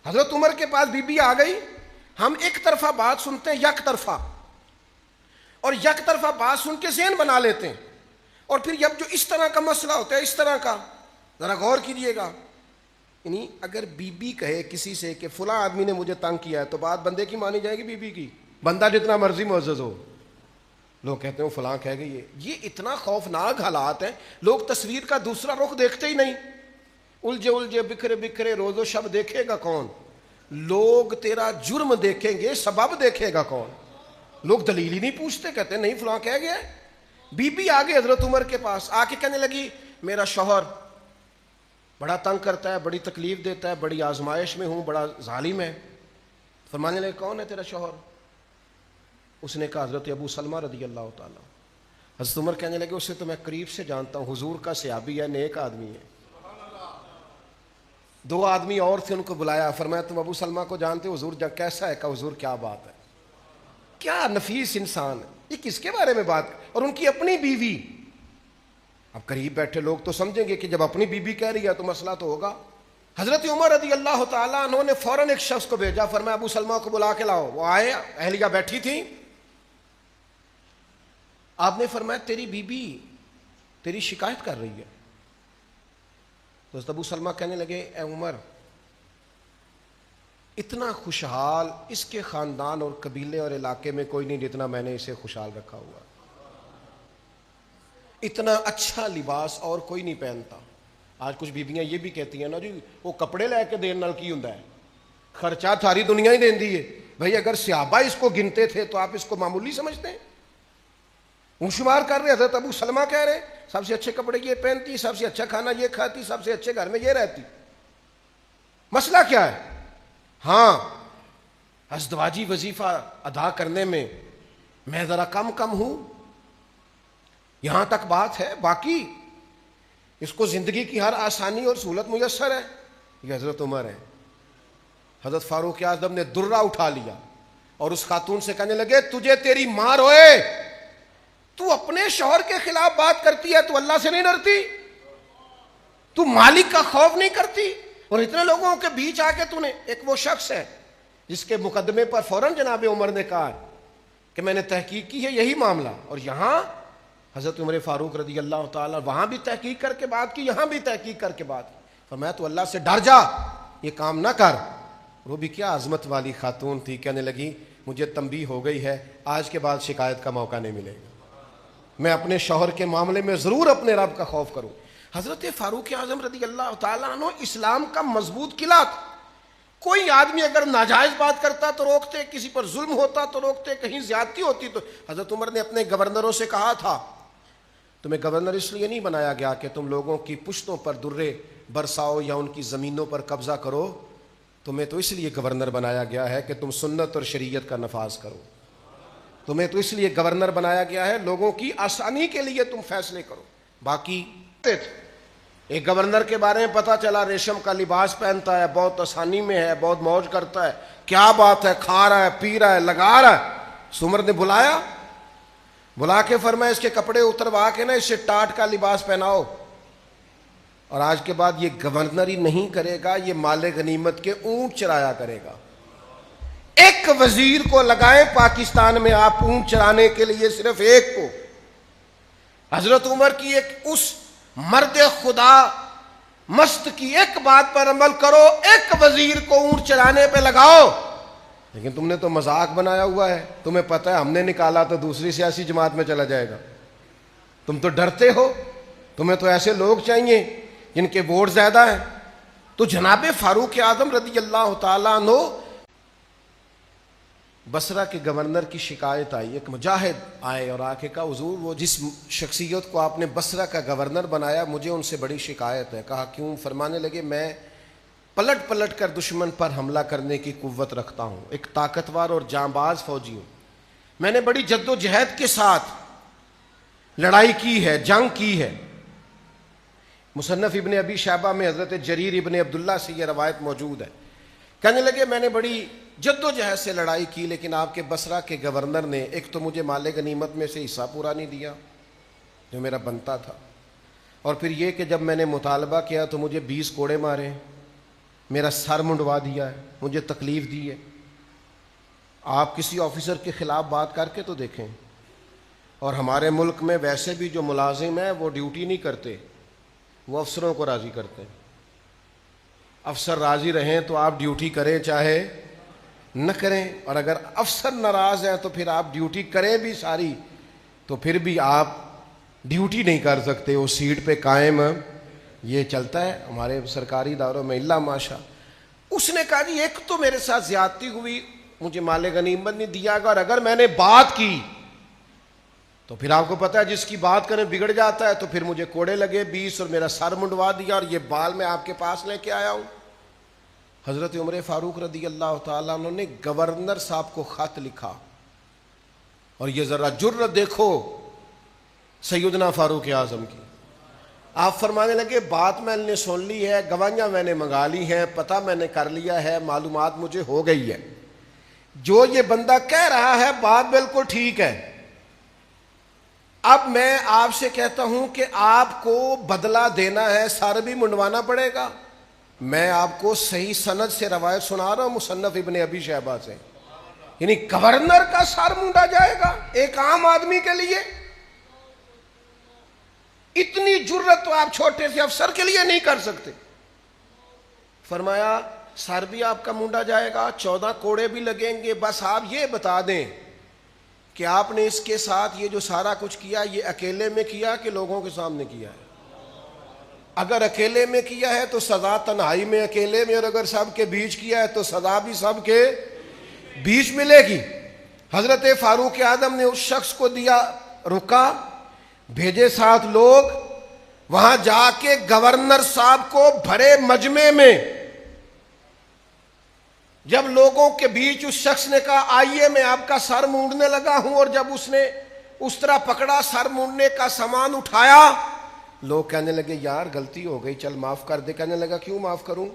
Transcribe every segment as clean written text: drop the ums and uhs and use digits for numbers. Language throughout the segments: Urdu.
حضرت عمر کے پاس بی بی آ گئی. ہم ایک طرفہ بات سنتے ہیں یک طرفہ, اور یک طرفہ بات سن کے ذہن بنا لیتے ہیں, اور پھر جب جو اس طرح کا مسئلہ ہوتا ہے اس طرح کا, ذرا غور کیجئے گا. یعنی اگر بی بی کہے کسی سے کہ فلاں آدمی نے مجھے تنگ کیا ہے, تو بات بندے کی مانی جائے گی بی بی کی؟ بندہ جتنا مرضی معزز ہو, لوگ کہتے ہیں فلاں کہہ گئی ہے. یہ اتنا خوفناک حالات ہیں, لوگ تصویر کا دوسرا رخ دیکھتے ہی نہیں. الجھے الجھے بکھرے بکھرے روز و شب دیکھے گا کون؟ لوگ تیرا جرم دیکھیں گے, سبب دیکھے گا کون؟ لوگ دلیل ہی نہیں پوچھتے, کہتے ہیں نہیں فلاں کہہ گیا ہے. بی بی آگے حضرت عمر کے پاس آ کے کہنے لگی میرا شوہر بڑا تنگ کرتا ہے, بڑی تکلیف دیتا ہے, بڑی آزمائش میں ہوں, بڑا ظالم ہے. فرمانے لگے کون ہے تیرا شوہر؟ اس نے کہا حضرت ابو سلمہ رضی اللہ تعالیٰ. حضرت عمر کہنے لگے اسے تو میں قریب سے جانتا ہوں, حضور کا صحابی ہے, نیک آدمی ہے. دو آدمی اور تھے, ان کو بلایا, فرمایا تم ابو سلمہ کو جانتے ہو؟ حضور جب کیسا ہے؟ کہا حضور کیا بات ہے, کیا نفیس انسان ہے, یہ کس کے بارے میں بات, اور ان کی اپنی بیوی. اب قریب بیٹھے لوگ تو سمجھیں گے کہ جب اپنی بیوی کہہ رہی ہے تو مسئلہ تو ہوگا. حضرت عمر رضی اللہ تعالیٰ عنہ نے فوراً ایک شخص کو بھیجا, فرمایا ابو سلمہ کو بلا کے لاؤ. وہ آئے, اہلیہ بیٹھی تھی. آپ نے فرمایا تیری بیوی تیری شکایت کر رہی ہے. تو ابو سلمہ کہنے لگے اے عمر, اتنا خوشحال اس کے خاندان اور قبیلے اور علاقے میں کوئی نہیں جتنا میں نے اسے خوشحال رکھا ہوا. اتنا اچھا لباس اور کوئی نہیں پہنتا. آج کچھ بیویاں یہ بھی کہتی ہیں نا جی وہ کپڑے لے کے دین نال کی ہوندا ہے, خرچہ ساری دنیا ہی دیندی ہے. بھائی اگر صحابہ اس کو گنتے تھے تو آپ اس کو معمولی سمجھتے ہیں؟ اون شمار کر رہے. حضرت ابو سلمہ کہہ رہے سب سے اچھے کپڑے یہ پہنتی, سب سے اچھا کھانا یہ کھاتی, سب سے اچھے گھر میں یہ رہتی. مسئلہ کیا ہے؟ ہاں ازدواجی وظیفہ ادا کرنے میں ذرا کم ہوں, یہاں تک بات ہے. باقی اس کو زندگی کی ہر آسانی اور سہولت میسر ہے. یہ حضرت عمر ہے. حضرت فاروق اعظم نے درہ اٹھا لیا اور اس خاتون سے کہنے لگے تجھے تیری ماں روئے, تو اپنے شوہر کے خلاف بات کرتی ہے, تو اللہ سے نہیں ڈرتی؟ تو مالک کا خوف نہیں کرتی؟ اور اتنے لوگوں کے بیچ آ کے تو نے, ایک وہ شخص ہے جس کے مقدمے پر فوراً جناب عمر نے کہا کہ میں نے تحقیق کی ہے یہی معاملہ, اور یہاں حضرت عمر فاروق رضی اللہ تعالیٰ وہاں بھی تحقیق کر کے بات کی, یہاں بھی تحقیق کر کے بات کی. فرمایا تو اللہ سے ڈر جا, یہ کام نہ کر. وہ بھی کیا عظمت والی خاتون تھی, کہنے لگی مجھے تنبیہ ہو گئی ہے, آج کے بعد شکایت کا موقع نہیں ملے گا, میں اپنے شوہر کے معاملے میں ضرور اپنے رب کا خوف کروں. حضرت فاروق اعظم رضی اللہ تعالیٰ عنہ اسلام کا مضبوط قلعہ تھا. کوئی آدمی اگر ناجائز بات کرتا تو روکتے, کسی پر ظلم ہوتا تو روکتے, کہیں زیادتی ہوتی تو. حضرت عمر نے اپنے گورنروں سے کہا تھا تمہیں گورنر اس لیے نہیں بنایا گیا کہ تم لوگوں کی پشتوں پر درے برساؤ یا ان کی زمینوں پر قبضہ کرو, تمہیں تو اس لیے گورنر بنایا گیا ہے کہ تم سنت اور شریعت کا نفاذ کرو. تمہیں تو اس لیے گورنر بنایا گیا ہے لوگوں کی آسانی کے لیے تم فیصلے کرو. باقی ایک گورنر کے بارے میں پتا چلا ریشم کا لباس پہنتا ہے, بہت آسانی میں ہے, بہت موج کرتا ہے, کیا بات ہے, کھا رہا ہے, پی رہا ہے, لگا رہا ہے. عمر نے بلا کے فرمایا اس کے کپڑے اتروا کے نا اسے ٹاٹ کا لباس پہناؤ, اور آج کے بعد یہ گورنری نہیں کرے گا, یہ مال غنیمت کے اونٹ چرایا کرے گا. ایک وزیر کو لگائیں پاکستان میں آپ اونٹ چرانے کے لیے, صرف ایک کو. حضرت عمر کی ایک اس مرد خدا مست کی ایک بات پر عمل کرو, ایک وزیر کو اونٹ چرانے پہ لگاؤ. لیکن تم نے تو مذاق بنایا ہوا ہے, تمہیں پتہ ہے ہم نے نکالا تو دوسری سیاسی جماعت میں چلا جائے گا. تم تو ڈرتے ہو, تمہیں تو ایسے لوگ چاہیے جن کے ووٹ زیادہ ہیں. تو جناب فاروق اعظم رضی اللہ تعالیٰ عنہ, بصرہ کے گورنر کی شکایت آئی, ایک مجاہد آئے اور آ کے کہا حضور وہ جس شخصیت کو آپ نے بصرہ کا گورنر بنایا مجھے ان سے بڑی شکایت ہے. کہا کیوں؟ فرمانے لگے میں پلٹ کر دشمن پر حملہ کرنے کی قوت رکھتا ہوں, ایک طاقتور اور جانباز فوجی ہوں, میں نے بڑی جد و جہد کے ساتھ لڑائی کی ہے, جنگ کی ہے. مصنف ابن ابی شیبہ میں حضرت جریر ابن عبداللہ سے یہ روایت موجود ہے. کہنے لگے میں نے بڑی جد و جہد سے لڑائی کی, لیکن آپ کے بصرہ کے گورنر نے ایک تو مجھے مال غنیمت میں سے حصہ پورا نہیں دیا جو میرا بنتا تھا, اور پھر یہ کہ جب میں نے مطالبہ کیا تو مجھے 20 کوڑے مارے, میرا سر منڈوا دیا ہے، مجھے تکلیف دی ہے۔ آپ کسی آفیسر کے خلاف بات کر کے تو دیکھیں۔ اور ہمارے ملک میں ویسے بھی جو ملازم ہیں وہ ڈیوٹی نہیں کرتے، وہ افسروں کو راضی کرتے ہیں۔ افسر راضی رہیں تو آپ ڈیوٹی کریں چاہے نہ کریں، اور اگر افسر ناراض ہیں تو پھر آپ ڈیوٹی کریں بھی ساری تو پھر بھی آپ ڈیوٹی نہیں کر سکتے، وہ سیٹ پہ قائم۔ یہ چلتا ہے ہمارے سرکاری اداروں میں اللہ ماشا۔ اس نے کہا جی ایک تو میرے ساتھ زیادتی ہوئی، مجھے مال غنیمت نہیں دیا گا، اور اگر میں نے بات کی تو پھر آپ کو پتہ ہے جس کی بات کریں بگڑ جاتا ہے، تو پھر مجھے کوڑے لگے 20 اور میرا سر منڈوا دیا، اور یہ بال میں آپ کے پاس لے کے آیا ہوں۔ حضرت عمر فاروق رضی اللہ تعالیٰ عنہ نے گورنر صاحب کو خط لکھا، اور یہ ذرا جرت دیکھو سیدنا فاروق اعظم کی۔ آپ فرمانے لگے بات میں نے سن لی ہے، گواہیاں میں نے منگا لی ہیں، پتہ میں نے کر لیا ہے، معلومات مجھے ہو گئی ہے، جو یہ بندہ کہہ رہا ہے بات بالکل ٹھیک ہے۔ اب میں آپ سے کہتا ہوں کہ آپ کو بدلہ دینا ہے، سر بھی منڈوانا پڑے گا۔ میں آپ کو صحیح سند سے روایت سنا رہا ہوں مصنف ابن ابی شیبہ سے، یعنی گورنر کا سر مونڈا جائے گا ایک عام آدمی کے لیے؟ اتنی جرت تو آپ چھوٹے سے افسر کے لیے نہیں کر سکتے۔ فرمایا سر بھی آپ کا مونڈا جائے گا، 14 کوڑے بھی لگیں گے، بس آپ یہ بتا دیں کہ آپ نے اس کے ساتھ یہ جو سارا کچھ کیا یہ اکیلے میں کیا کہ لوگوں کے سامنے کیا ہے؟ اگر اکیلے میں کیا ہے تو سزا تنہائی میں اکیلے میں، اور اگر سب کے بیچ کیا ہے تو سزا بھی سب کے بیچ ملے گی۔ حضرت فاروق اعظم نے اس شخص کو دیا، رکا، بھیجے ساتھ لوگ، وہاں جا کے گورنر صاحب کو بھرے مجمع میں جب لوگوں کے بیچ اس شخص نے کہا آئیے میں آپ کا سر مونڈنے لگا ہوں، اور جب اس نے اس طرح پکڑا، سر مونڈنے کا سامان اٹھایا، لوگ کہنے لگے یار غلطی ہو گئی، چل معاف کر دے۔ کہنے لگا کیوں معاف کروں؟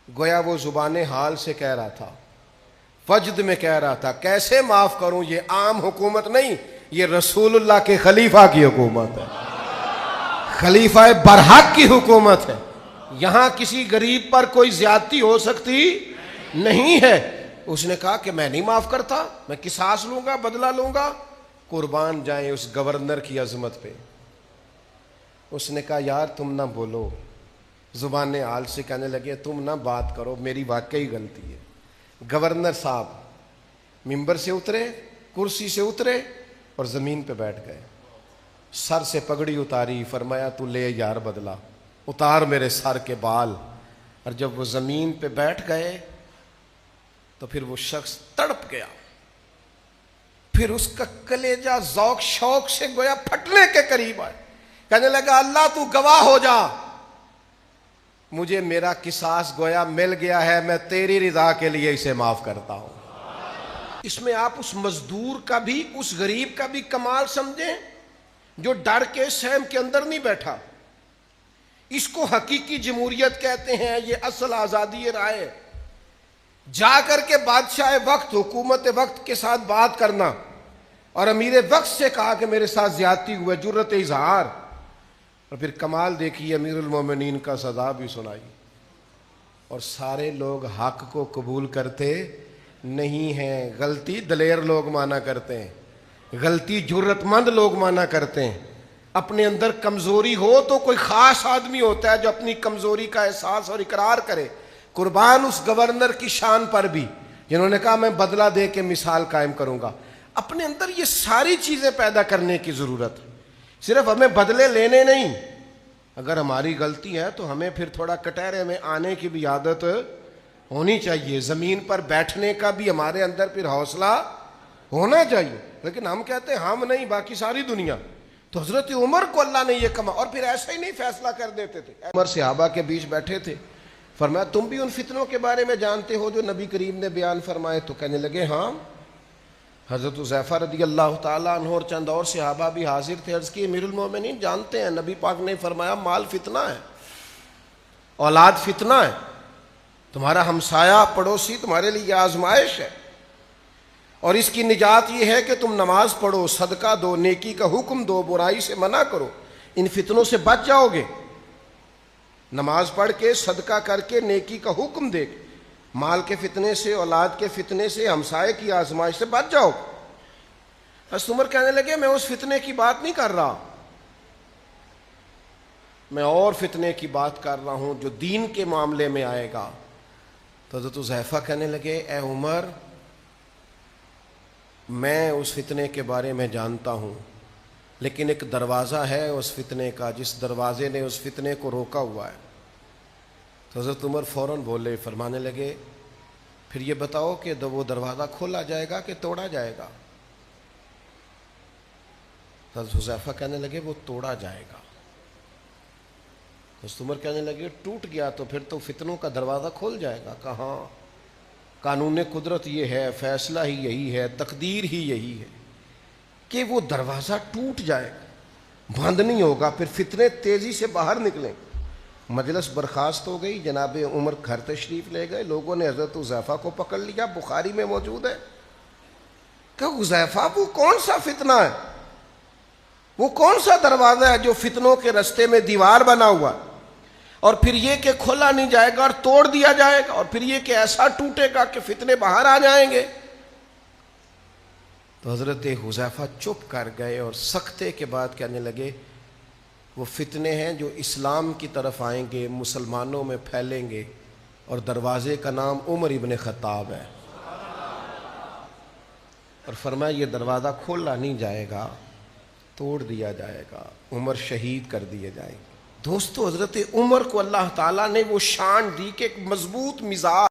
گویا وہ زبان حال سے کہہ رہا تھا، وجد میں کہہ رہا تھا، کیسے معاف کروں؟ یہ عام حکومت نہیں، یہ رسول اللہ کے خلیفہ کی حکومت ہے، خلیفہ برحق کی حکومت ہے۔ یہاں کسی غریب پر کوئی زیادتی ہو سکتی نہیں ہے۔ اس نے کہا کہ میں نہیں معاف کرتا، میں قصاص لوں گا، بدلہ لوں گا۔ قربان جائیں اس گورنر کی عظمت پہ۔ اس نے کہا یار تم نہ بولو، زبان حال سے کہنے لگے تم نہ بات کرو، میری واقعی غلطی ہے۔ گورنر صاحب ممبر سے اترے، کرسی سے اترے اور زمین پہ بیٹھ گئے، سر سے پگڑی اتاری، فرمایا تو لے یار بدلہ، اتار میرے سر کے بال۔ اور جب وہ زمین پہ بیٹھ گئے تو پھر وہ شخص تڑپ گیا، پھر اس کا کلیجہ ذوق شوق سے گویا پھٹنے کے قریب آئے، کہنے لگا اللہ تو گواہ ہو جا، مجھے میرا قصاص گویا مل گیا ہے، میں تیری رضا کے لیے اسے معاف کرتا ہوں۔ اس میں آپ اس مزدور کا بھی، اس غریب کا بھی کمال سمجھیں جو ڈر کے سہم کے اندر نہیں بیٹھا۔ اس کو حقیقی جمہوریت کہتے ہیں، یہ اصل آزادی رائے۔ جا کر کے بادشاہ وقت، حکومت وقت کے ساتھ بات کرنا، اور امیر وقت سے کہا کہ میرے ساتھ زیادتی ہوئے، جرت اظہار، اور پھر کمال دیکھیے امیر المومنین کا سزا بھی سنائی۔ اور سارے لوگ حق کو قبول کرتے نہیں ہیں، غلطی دلیر لوگ مانا کرتے ہیں، غلطی جرت مند لوگ مانا کرتے ہیں۔ اپنے اندر کمزوری ہو تو کوئی خاص آدمی ہوتا ہے جو اپنی کمزوری کا احساس اور اقرار کرے۔ قربان اس گورنر کی شان پر بھی جنہوں نے کہا میں بدلہ دے کے مثال قائم کروں گا۔ اپنے اندر یہ ساری چیزیں پیدا کرنے کی ضرورت ہے، صرف ہمیں بدلے لینے نہیں۔ اگر ہماری غلطی ہے تو ہمیں پھر تھوڑا کٹہرے میں آنے کی بھی عادت ہونی چاہیے، زمین پر بیٹھنے کا بھی ہمارے اندر پھر حوصلہ ہونا چاہیے۔ لیکن ہم کہتے ہیں ہم نہیں، باقی ساری دنیا۔ تو حضرت عمر کو اللہ نے یہ کما، اور پھر ایسا ہی نہیں فیصلہ کر دیتے تھے۔ عمر صحابہ کے بیچ بیٹھے تھے، فرمایا تم بھی ان فتنوں کے بارے میں جانتے ہو جو نبی کریم نے بیان فرمائے؟ تو کہنے لگے ہاں۔ حضرت حذیفہ رضی اللہ تعالیٰ عنہ اور چند اور صحابہ بھی حاضر تھے۔ عرض کی امیر المومنین جانتے ہیں نبی پاک نے فرمایا مال فتنہ ہے، اولاد فتنہ ہے، تمہارا ہمسایہ پڑوسی تمہارے لیے آزمائش ہے، اور اس کی نجات یہ ہے کہ تم نماز پڑھو، صدقہ دو، نیکی کا حکم دو، برائی سے منع کرو، ان فتنوں سے بچ جاؤ گے۔ نماز پڑھ کے صدقہ کر کے نیکی کا حکم دے کے مال کے فتنے سے، اولاد کے فتنے سے، ہمسائے کی آزمائش سے بچ جاؤ۔ حضرت عمر کہنے لگے میں اس فتنے کی بات نہیں کر رہا، میں اور فتنے کی بات کر رہا ہوں جو دین کے معاملے میں آئے گا۔ تو حضرت حذیفہ کہنے لگے اے عمر، میں اس فتنے کے بارے میں جانتا ہوں، لیکن ایک دروازہ ہے اس فتنے کا جس دروازے نے اس فتنے کو روکا ہوا ہے۔ تو حضرت عمر فوراً بولے، فرمانے لگے پھر یہ بتاؤ کہ وہ دروازہ کھولا جائے گا کہ توڑا جائے گا؟ حضرت حذیفہ کہنے لگے وہ توڑا جائے گا۔ حضرت عمر کہنے لگے ٹوٹ گیا تو پھر تو فتنوں کا دروازہ کھول جائے گا؟ کہاں، قانون قدرت یہ ہے، فیصلہ ہی یہی ہے، تقدیر ہی یہی ہے کہ وہ دروازہ ٹوٹ جائے گا، بند نہیں ہوگا، پھر فتنے تیزی سے باہر نکلیں۔ مجلس برخاست ہو گئی، جناب عمر گھر تشریف لے گئے، لوگوں نے حضرت حذیفہ کو پکڑ لیا، بخاری میں موجود ہے کہ حذیفہ وہ کون سا فتنہ ہے، وہ کون سا دروازہ ہے جو فتنوں کے رستے میں دیوار بنا ہوا، اور پھر یہ کہ کھولا نہیں جائے گا اور توڑ دیا جائے گا، اور پھر یہ کہ ایسا ٹوٹے گا کہ فتنے باہر آ جائیں گے۔ تو حضرت حذیفہ چپ کر گئے اور سکتے کے بعد کہنے لگے وہ فتنے ہیں جو اسلام کی طرف آئیں گے، مسلمانوں میں پھیلیں گے، اور دروازے کا نام عمر ابن خطاب ہے۔ اور فرمایا یہ دروازہ کھولا نہیں جائے گا، توڑ دیا جائے گا، عمر شہید کر دیے جائیں گے۔ دوستو، حضرت عمر کو اللہ تعالیٰ نے وہ شان دی کہ ایک مضبوط مزاج